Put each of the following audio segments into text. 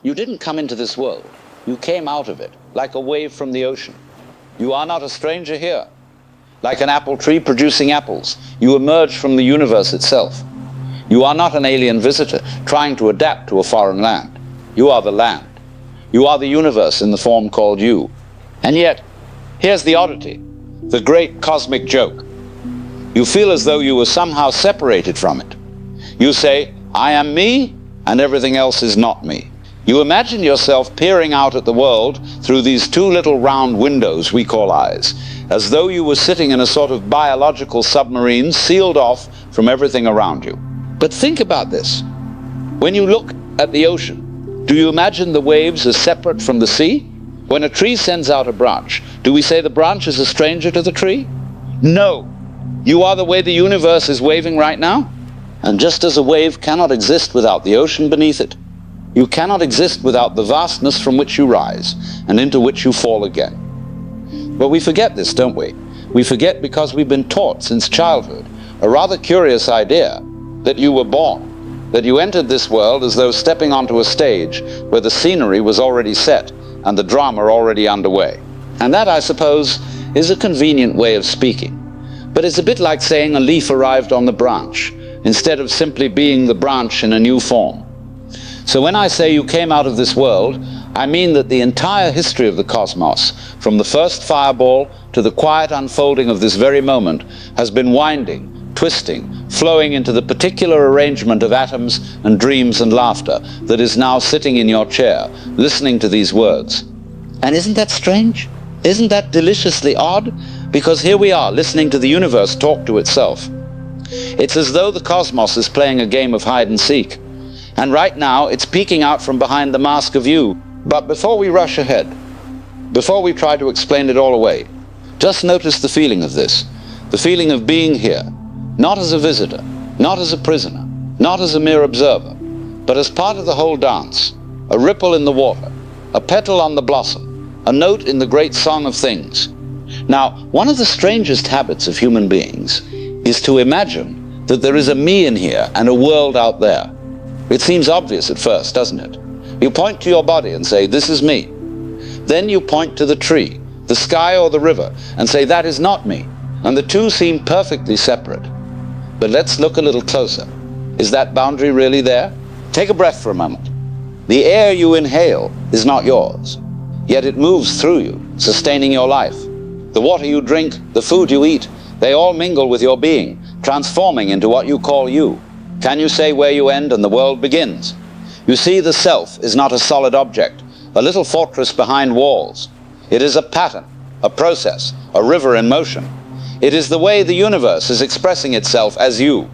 You didn't come into this world. You came out of it, like a wave from the ocean. You are not a stranger here. Like an apple tree producing apples, you emerge from the universe itself. You are not an alien visitor trying to adapt to a foreign land. You are the land. You are the universe in the form called you. And yet, here's the oddity, the great cosmic joke. You feel as though you were somehow separated from it. You say, I am me, and everything else is not me. You imagine yourself peering out at the world through these two little round windows we call eyes, as though you were sitting in a sort of biological submarine sealed off from everything around you. But think about this. When you look at the ocean, do you imagine the waves as separate from the sea? When a tree sends out a branch, do we say the branch is a stranger to the tree? No. You are the way the universe is waving right now. And just as a wave cannot exist without the ocean beneath it, you cannot exist without the vastness from which you rise and into which you fall again. But we forget this, don't we? We forget because we've been taught since childhood a rather curious idea that you were born, that you entered this world as though stepping onto a stage where the scenery was already set and the drama already underway. And that, I suppose, is a convenient way of speaking. But it's a bit like saying a leaf arrived on the branch, instead of simply being the branch in a new form. So when I say you came out of this world, I mean that the entire history of the cosmos, from the first fireball to the quiet unfolding of this very moment, has been winding, twisting, flowing into the particular arrangement of atoms and dreams and laughter that is now sitting in your chair, listening to these words. And isn't that strange? Isn't that deliciously odd? Because here we are, listening to the universe talk to itself. It's as though the cosmos is playing a game of hide and seek. And right now, it's peeking out from behind the mask of you. But before we rush ahead, before we try to explain it all away, just notice the feeling of this, the feeling of being here, not as a visitor, not as a prisoner, not as a mere observer, but as part of the whole dance, a ripple in the water, a petal on the blossom, a note in the great song of things. Now, one of the strangest habits of human beings is to imagine that there is a me in here and a world out there. It seems obvious at first, doesn't it? You point to your body and say, this is me. Then you point to the tree, the sky or the river, and say, that is not me. And the two seem perfectly separate. But let's look a little closer. Is that boundary really there? Take a breath for a moment. The air you inhale is not yours, yet it moves through you, sustaining your life. The water you drink, the food you eat, they all mingle with your being, transforming into what you call you. Can you say where you end and the world begins? You see, the self is not a solid object, a little fortress behind walls. It is a pattern, a process, a river in motion. It is the way the universe is expressing itself as you.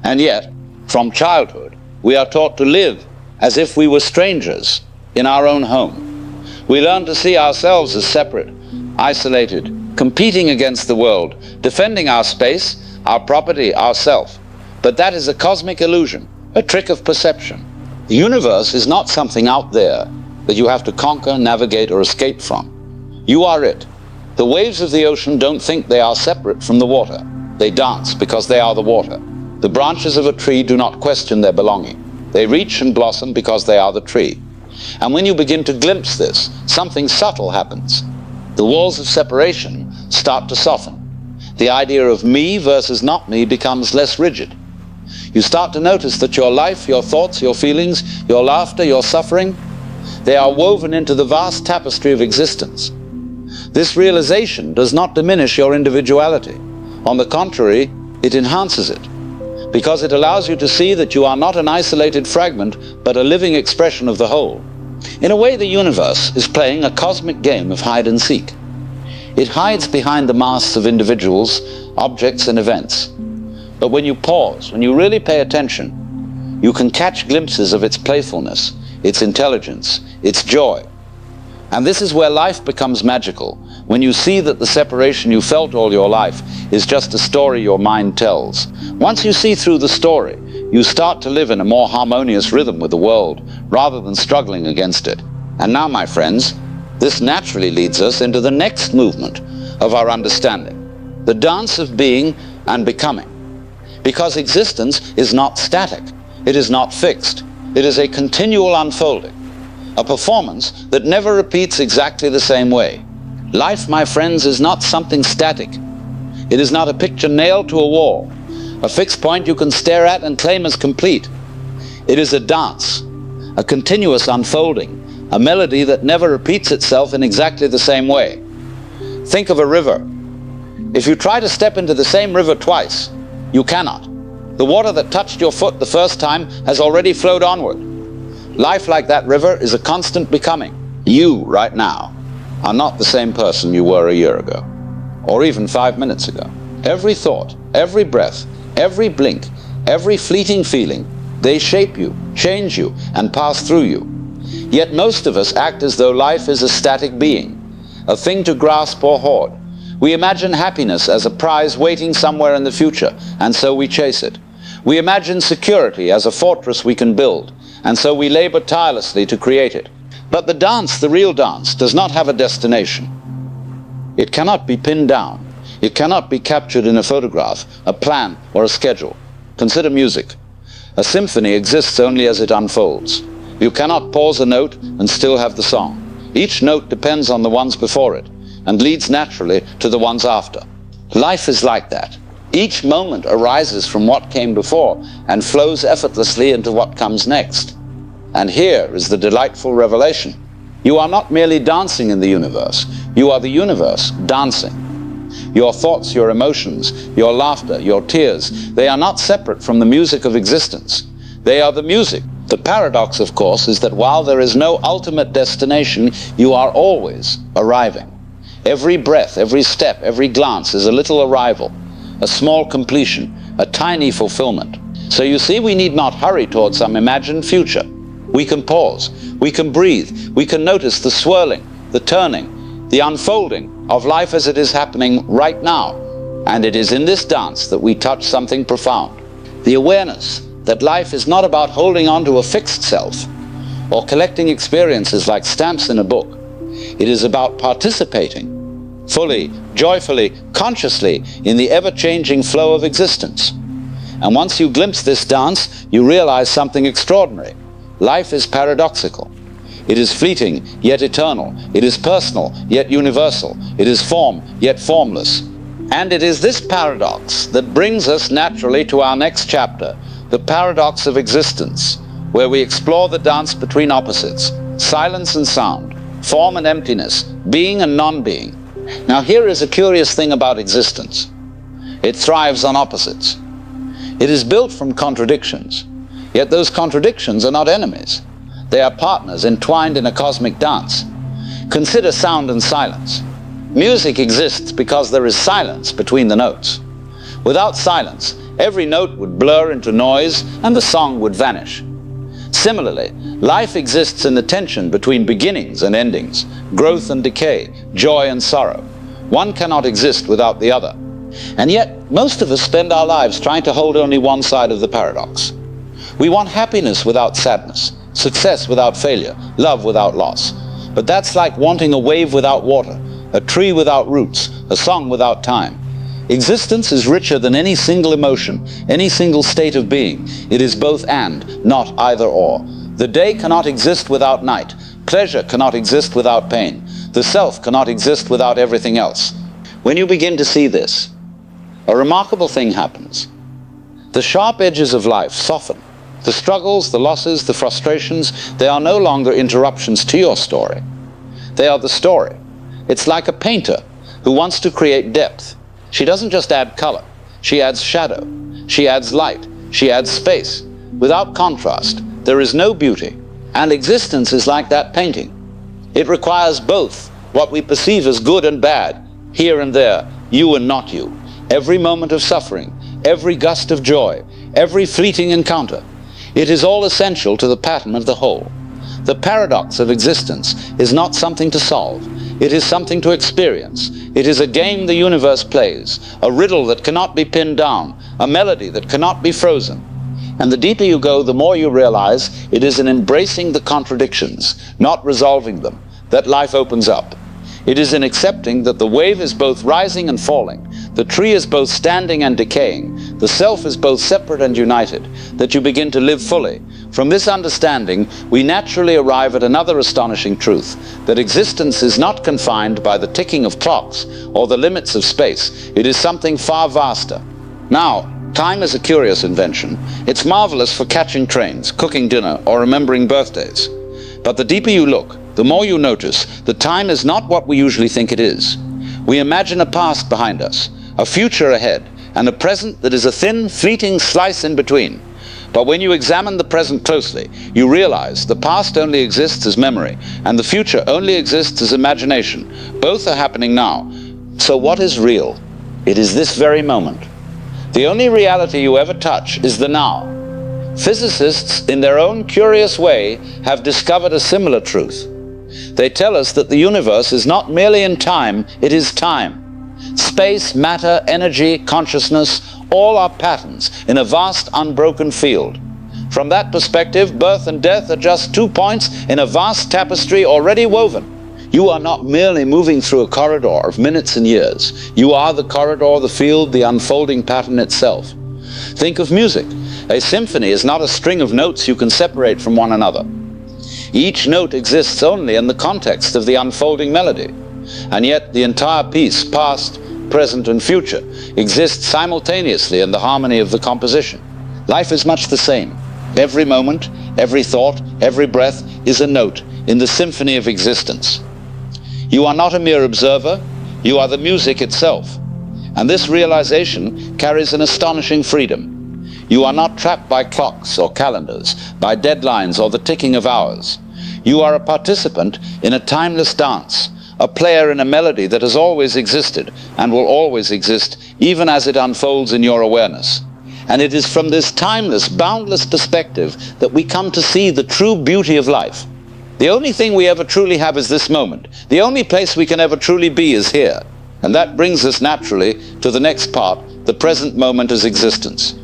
And yet, from childhood, we are taught to live as if we were strangers in our own home. We learn to see ourselves as separate, isolated, competing against the world, defending our space, our property, ourself. But that is a cosmic illusion, a trick of perception. The universe is not something out there that you have to conquer, navigate, or escape from. You are it. The waves of the ocean don't think they are separate from the water. They dance because they are the water. The branches of a tree do not question their belonging. They reach and blossom because they are the tree. And when you begin to glimpse this, something subtle happens. The walls of separation start to soften. The idea of me versus not me becomes less rigid. You start to notice that your life, your thoughts, your feelings, your laughter, your suffering, they are woven into the vast tapestry of existence. This realization does not diminish your individuality. On the contrary, it enhances it, because it allows you to see that you are not an isolated fragment, but a living expression of the whole. In a way, the universe is playing a cosmic game of hide and seek. It hides behind the masks of individuals, objects, and events. But when you pause, when you really pay attention, you can catch glimpses of its playfulness, its intelligence, its joy. And this is where life becomes magical, when you see that the separation you felt all your life is just a story your mind tells. Once you see through the story, you start to live in a more harmonious rhythm with the world, rather than struggling against it. And now, my friends, this naturally leads us into the next movement of our understanding, the dance of being and becoming. Because existence is not static, it is not fixed, it is a continual unfolding. a performance that never repeats exactly the same way. Life, my friends, is not something static. It is not a picture nailed to a wall, a fixed point you can stare at and claim as complete. It is a dance, a continuous unfolding, a melody that never repeats itself in exactly the same way. Think of a river. If you try to step into the same river twice, you cannot. The water that touched your foot the first time has already flowed onward. Life, like that river, is a constant becoming. You, right now, are not the same person you were a year ago, or even 5 minutes ago. Every thought, every breath, every blink, every fleeting feeling, they shape you, change you, and pass through you. Yet most of us act as though life is a static being, a thing to grasp or hoard. We imagine happiness as a prize waiting somewhere in the future, and so we chase it. We imagine security as a fortress we can build, and so we labor tirelessly to create it. But the dance, the real dance, does not have a destination. It cannot be pinned down. It cannot be captured in a photograph, a plan, or a schedule. Consider music. A symphony exists only as it unfolds. You cannot pause a note and still have the song. Each note depends on the ones before it, and leads naturally to the ones after. Life is like that. Each moment arises from what came before and flows effortlessly into what comes next. And here is the delightful revelation. You are not merely dancing in the universe. You are the universe dancing. Your thoughts, your emotions, your laughter, your tears, they are not separate from the music of existence. They are the music. The paradox, of course, is that while there is no ultimate destination, you are always arriving. Every breath, every step, every glance is a little arrival, a small completion, a tiny fulfillment. So you see, we need not hurry towards some imagined future. We can pause, we can breathe, we can notice the swirling, the turning, the unfolding of life as it is happening right now. And it is in this dance that we touch something profound. The awareness that life is not about holding on to a fixed self or collecting experiences like stamps in a book. It is about participating fully, joyfully, consciously in the ever-changing flow of existence. And once you glimpse this dance, you realize something extraordinary. Life is paradoxical. It is fleeting, yet eternal. It is personal, yet universal. It is form, yet formless. And it is this paradox that brings us naturally to our next chapter, the paradox of existence, where we explore the dance between opposites, silence and sound, form and emptiness, being and non-being. Now here is a curious thing about existence. It thrives on opposites. It is built from contradictions, yet those contradictions are not enemies. They are partners entwined in a cosmic dance. Consider sound and silence. Music exists because there is silence between the notes. Without silence, every note would blur into noise and the song would vanish. Similarly, life exists in the tension between beginnings and endings, growth and decay, joy and sorrow. One cannot exist without the other. And yet, most of us spend our lives trying to hold only one side of the paradox. We want happiness without sadness, success without failure, love without loss. But that's like wanting a wave without water, a tree without roots, a song without time. Existence is richer than any single emotion, any single state of being. It is both and, not either or. The day cannot exist without night. Pleasure cannot exist without pain. The self cannot exist without everything else. When you begin to see this, a remarkable thing happens. The sharp edges of life soften. The struggles, the losses, the frustrations, they are no longer interruptions to your story. They are the story. It's like a painter who wants to create depth. She doesn't just add color, she adds shadow, she adds light, she adds space. Without contrast, there is no beauty, and existence is like that painting. It requires both what we perceive as good and bad, here and there, you and not you, every moment of suffering, every gust of joy, every fleeting encounter. It is all essential to the pattern of the whole. The paradox of existence is not something to solve. It is something to experience. It is a game the universe plays, a riddle that cannot be pinned down, a melody that cannot be frozen. And the deeper you go, the more you realize it is in embracing the contradictions, not resolving them, that life opens up. It is in accepting that the wave is both rising and falling, the tree is both standing and decaying, the self is both separate and united, that you begin to live fully. From this understanding, we naturally arrive at another astonishing truth, that existence is not confined by the ticking of clocks or the limits of space. It is something far vaster. Now, time is a curious invention. It's marvelous for catching trains, cooking dinner, or remembering birthdays. But the deeper you look, the more you notice that time is not what we usually think it is. We imagine a past behind us, a future ahead, and a present that is a thin, fleeting slice in between. But when you examine the present closely, you realize the past only exists as memory, and the future only exists as imagination. Both are happening now. So what is real? It is this very moment. The only reality you ever touch is the now. Physicists, in their own curious way, have discovered a similar truth. They tell us that the universe is not merely in time, it is time. Space, matter, energy, consciousness, all are patterns in a vast unbroken field. From that perspective, birth and death are just 2 points in a vast tapestry already woven. You are not merely moving through a corridor of minutes and years. You are the corridor, the field, the unfolding pattern itself. Think of music. A symphony is not a string of notes you can separate from one another. Each note exists only in the context of the unfolding melody. And yet the entire piece, past, present, and future, exists simultaneously in the harmony of the composition. Life is much the same. Every moment, every thought, every breath is a note in the symphony of existence. You are not a mere observer, you are the music itself. And this realization carries an astonishing freedom. You are not trapped by clocks or calendars, by deadlines or the ticking of hours. You are a participant in a timeless dance, a player in a melody that has always existed and will always exist, even as it unfolds in your awareness. And it is from this timeless, boundless perspective that we come to see the true beauty of life. The only thing we ever truly have is this moment. The only place we can ever truly be is here. And that brings us naturally to the next part, the present moment as existence,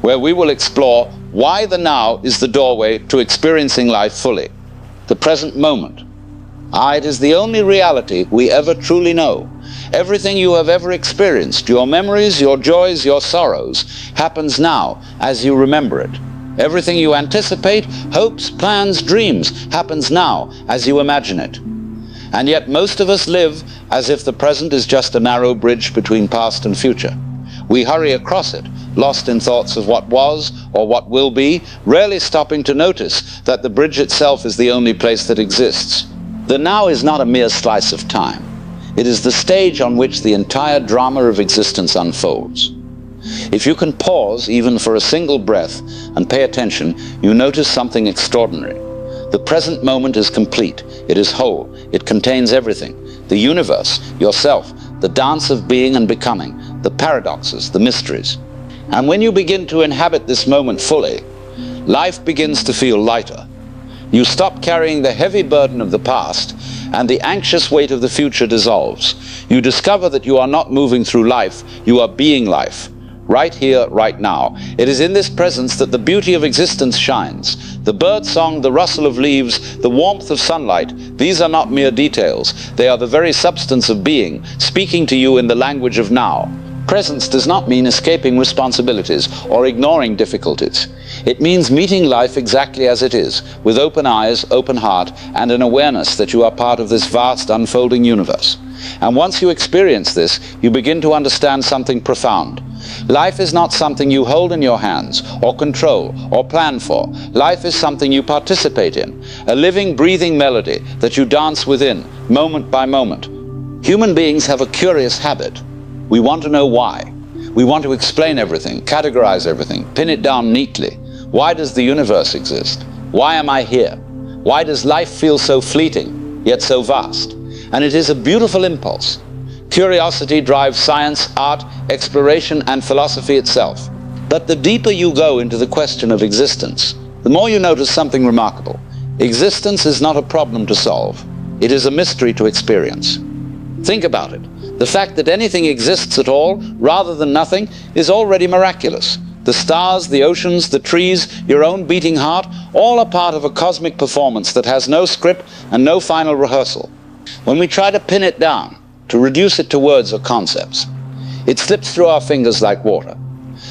where we will explore why the now is the doorway to experiencing life fully. The present moment. It is the only reality we ever truly know. Everything you have ever experienced, your memories, your joys, your sorrows, happens now as you remember it. Everything you anticipate, hopes, plans, dreams, happens now as you imagine it. And yet most of us live as if the present is just a narrow bridge between past and future. We hurry across it, lost in thoughts of what was or what will be, rarely stopping to notice that the bridge itself is the only place that exists. The now is not a mere slice of time. It is the stage on which the entire drama of existence unfolds. If you can pause even for a single breath and pay attention, you notice something extraordinary. The present moment is complete. It is whole. It contains everything. The universe, yourself, the dance of being and becoming, the paradoxes, the mysteries. And when you begin to inhabit this moment fully, life begins to feel lighter. You stop carrying the heavy burden of the past, and the anxious weight of the future dissolves. You discover that you are not moving through life, you are being life. Right here, right now. It is in this presence that the beauty of existence shines. The bird song, the rustle of leaves, the warmth of sunlight, these are not mere details. They are the very substance of being, speaking to you in the language of now. Presence does not mean escaping responsibilities or ignoring difficulties. It means meeting life exactly as it is, with open eyes, open heart, and an awareness that you are part of this vast unfolding universe. And once you experience this, you begin to understand something profound. Life is not something you hold in your hands, or control, or plan for. Life is something you participate in, a living, breathing melody that you dance within, moment by moment. Human beings have a curious habit. We want to know why. We want to explain everything, categorize everything, pin it down neatly. Why does the universe exist? Why am I here? Why does life feel so fleeting, yet so vast? And it is a beautiful impulse. Curiosity drives science, art, exploration, and philosophy itself. But the deeper you go into the question of existence, the more you notice something remarkable. Existence is not a problem to solve. It is a mystery to experience. Think about it. The fact that anything exists at all, rather than nothing, is already miraculous. The stars, the oceans, the trees, your own beating heart, all are part of a cosmic performance that has no script and no final rehearsal. When we try to pin it down, to reduce it to words or concepts, it slips through our fingers like water.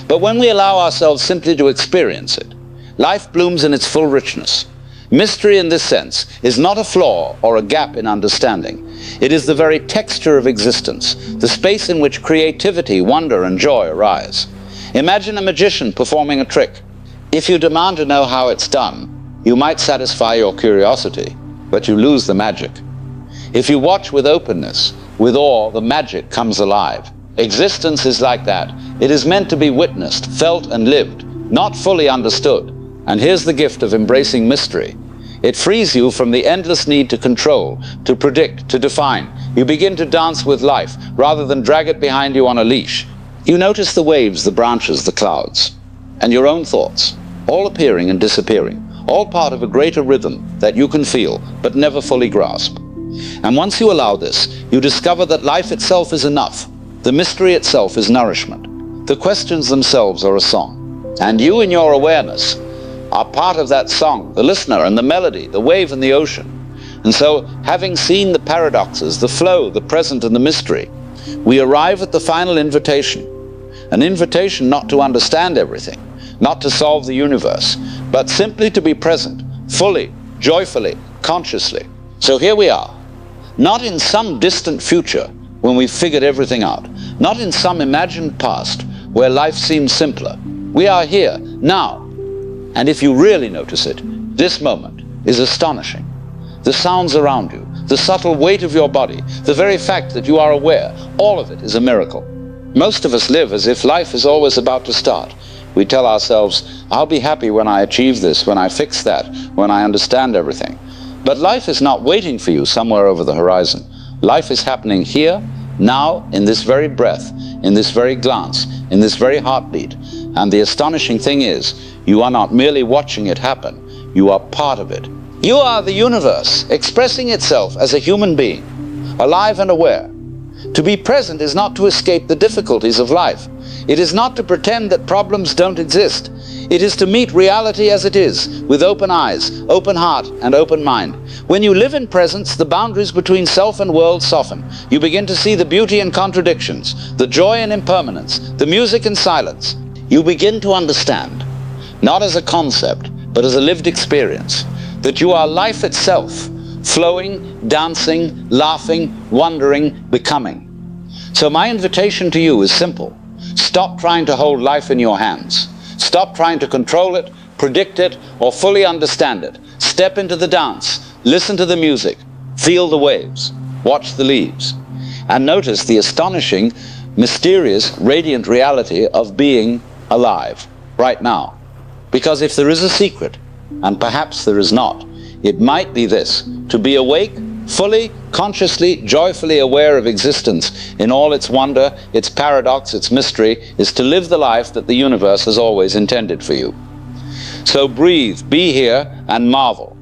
But when we allow ourselves simply to experience it, life blooms in its full richness. Mystery in this sense is not a flaw or a gap in understanding. It is the very texture of existence, the space in which creativity, wonder, and joy arise. Imagine a magician performing a trick. If you demand to know how it's done, you might satisfy your curiosity, but you lose the magic. If you watch with openness, with awe, the magic comes alive. Existence is like that. It is meant to be witnessed, felt, and lived, not fully understood. And here's the gift of embracing mystery. It frees you from the endless need to control, to predict, to define. You begin to dance with life, rather than drag it behind you on a leash. You notice the waves, the branches, the clouds, and your own thoughts, all appearing and disappearing, all part of a greater rhythm that you can feel, but never fully grasp. And once you allow this, you discover that life itself is enough. The mystery itself is nourishment. The questions themselves are a song. And you, in your awareness, are part of that song, the listener and the melody, the wave and the ocean. And so, having seen the paradoxes, the flow, the present and the mystery, we arrive at the final invitation. An invitation not to understand everything, not to solve the universe, but simply to be present, fully, joyfully, consciously. So here we are, not in some distant future when we've figured everything out, not in some imagined past where life seems simpler. We are here, now. And if you really notice it, this moment is astonishing. The sounds around you, the subtle weight of your body, the very fact that you are aware, all of it is a miracle. Most of us live as if life is always about to start. We tell ourselves, I'll be happy when I achieve this, when I fix that, when I understand everything. But life is not waiting for you somewhere over the horizon. Life is happening here, now, in this very breath, in this very glance, in this very heartbeat. And the astonishing thing is, you are not merely watching it happen, you are part of it. You are the universe, expressing itself as a human being, alive and aware. To be present is not to escape the difficulties of life. It is not to pretend that problems don't exist. It is to meet reality as it is, with open eyes, open heart, and open mind. When you live in presence, the boundaries between self and world soften. You begin to see the beauty in contradictions, the joy in impermanence, the music in silence. You begin to understand, not as a concept, but as a lived experience, that you are life itself, flowing, dancing, laughing, wondering, becoming. So my invitation to you is simple. Stop trying to hold life in your hands. Stop trying to control it, predict it, or fully understand it. Step into the dance, listen to the music, feel the waves, watch the leaves, and notice the astonishing, mysterious, radiant reality of being alive right now. Because if there is a secret, and perhaps there is not, it might be this: to be awake, fully, consciously, joyfully aware of existence in all its wonder, its paradox, its mystery, is to live the life that the universe has always intended for you. So breathe, be here, and marvel.